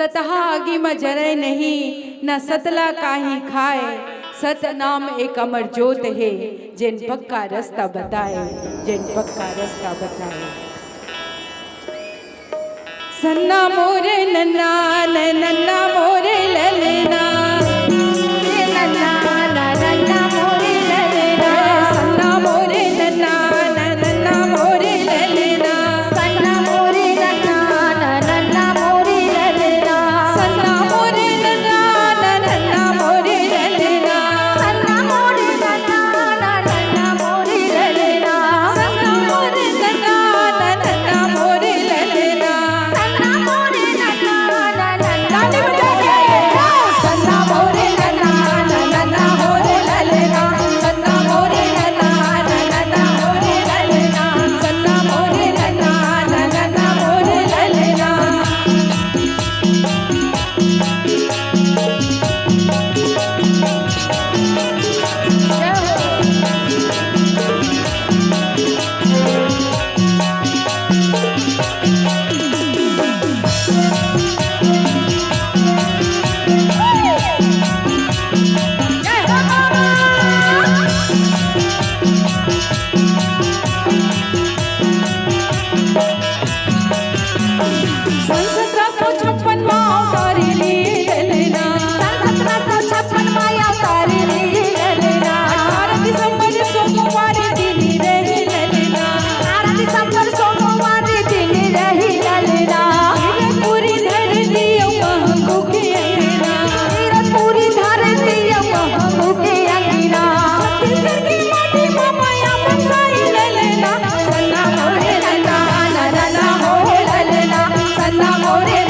सतहागी मजरे नहीं न सतला काही खाए। सतनाम एक अमर जोत है जिन पक्का रास्ता बताए, जिन पक्का रास्ता बताए। सन्ना मोरे नन्ना नन्ना मोरे ललना, नन्ना मोरे ललना, सन्ना मोरे नन्ना नन्ना मोरे ललना, सन्ना मोरे नन्ना मोरे ललना, सन्ना मोरे नन्ना नन्ना मोरे ललना, सन्ना मोरे नन्ना मोरे ललना, सन्ना मोरे नन्ना नन्ना मोरे ललना, सन्ना मोरे नन्ना ताली बजा के सन्ना मोरे नन्ना नन्ना मोरे ललना, सन्ना मोरे नन्ना नन्ना मोरे ललना, सन्ना मोरे नन्ना नन्ना मोरे ललना। सन्ना मोरे